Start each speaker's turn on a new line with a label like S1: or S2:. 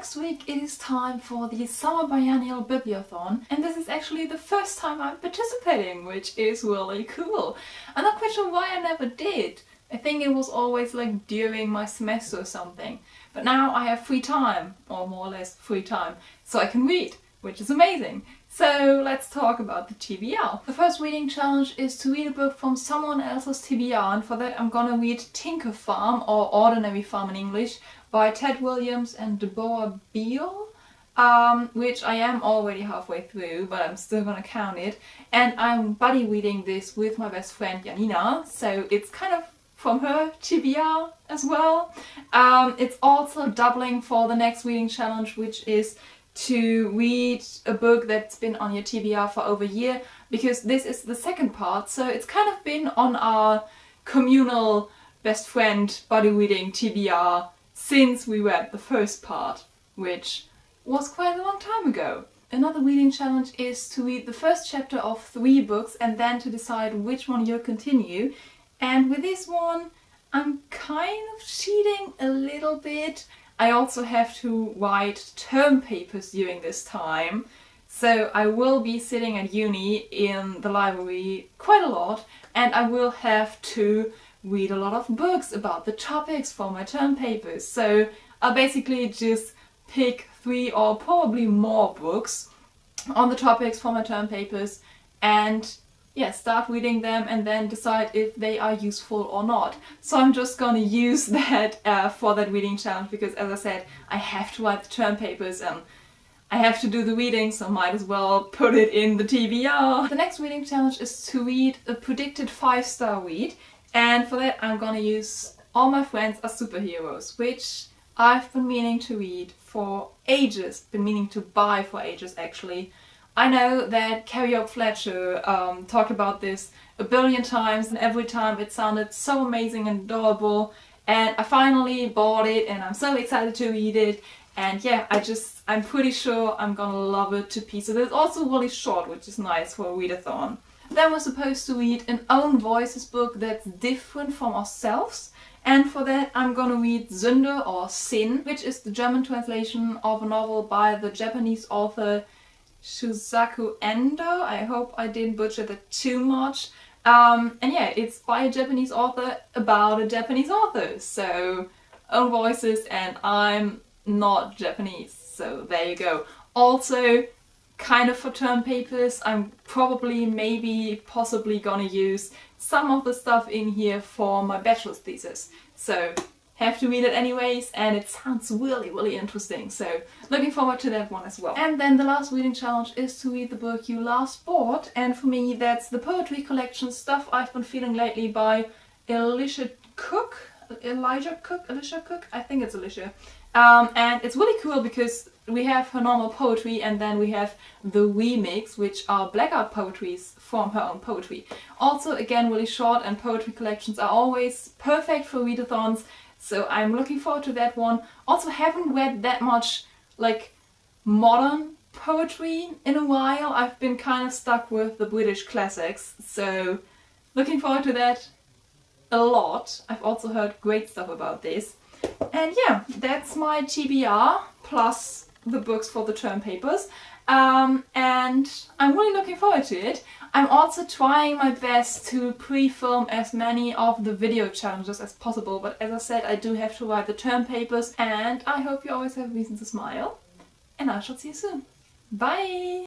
S1: next week it is time for the Summer Biannual Bibliothon, and this is actually the first time I'm participating, which is really cool. I'm not quite sure why I never did. I think it was always like during my semester or something. But now I have free time, or more or less free time, so I can read, which is amazing. So let's talk about the TBR. The first reading challenge is to read a book from someone else's TBR, and for that I'm gonna read Tinker Farm, or Ordinary Farm in English, by Ted Williams and Deborah Beale, which I am already halfway through, but I'm still gonna count it. And I'm buddy reading this with my best friend Janina, so it's kind of from her TBR as well. It's also doubling for the next reading challenge, which is to read a book that's been on your TBR for over a year, because this is the second part, so it's kind of been on our communal best friend buddy reading TBR since we read the first part, which was quite a long time ago. Another reading challenge is to read the first chapter of 3 books and then to decide which one you'll continue. And with this one, I'm kind of cheating a little bit. I also have to write term papers during this time, so I will be sitting at uni in the library quite a lot, and I will have to read a lot of books about the topics for my term papers. So I'll basically just pick 3 or probably more books on the topics for my term papers and yeah, start reading them and then decide if they are useful or not. So I'm just gonna use that for that reading challenge, because as I said, I have to write the term papers and I have to do the reading, so might as well put it in the TBR. The next reading challenge is to read a predicted 5-star read, and for that I'm gonna use All My Friends Are Superheroes, which I've been meaning to read for ages, been meaning to buy for ages actually. I know that Carrie Oak Fletcher talked about this a billion times, and every time it sounded so amazing and adorable, and I finally bought it and I'm so excited to read it, and yeah, I'm pretty sure I'm gonna love it to pieces. It's also really short, which is nice for a readathon. Then we're supposed to read an own voices book that's different from ourselves, and for that I'm gonna read Sünde or Sin, which is the German translation of a novel by the Japanese author Shusaku Endo. I hope I didn't butcher that too much. And yeah, it's by a Japanese author about a Japanese author. So, own voices, and I'm not Japanese, so there you go. Also, kind of for term papers, I'm probably, maybe, possibly gonna use some of the stuff in here for my bachelor's thesis. So, have to read it anyways, and it sounds really, really interesting, so looking forward to that one as well. And then the last reading challenge is to read the book you last bought, and for me that's the poetry collection Stuff I've Been Feeling Lately by Elijah Cook, I think it's Alicia. And it's really cool because we have her normal poetry and then we have the remix, which are blackout poetries from her own poetry. Also, again, really short, and poetry collections are always perfect for readathons. So I'm looking forward to that one. Also haven't read that much like modern poetry in a while. I've been kind of stuck with the British classics, so looking forward to that a lot. I've also heard great stuff about this. And yeah, that's my TBR plus the books for the term papers. And I'm really looking forward to it. I'm also trying my best to pre-film as many of the video challenges as possible, but as I said, I do have to write the term papers, and I hope you always have reason to smile, and I shall see you soon. Bye!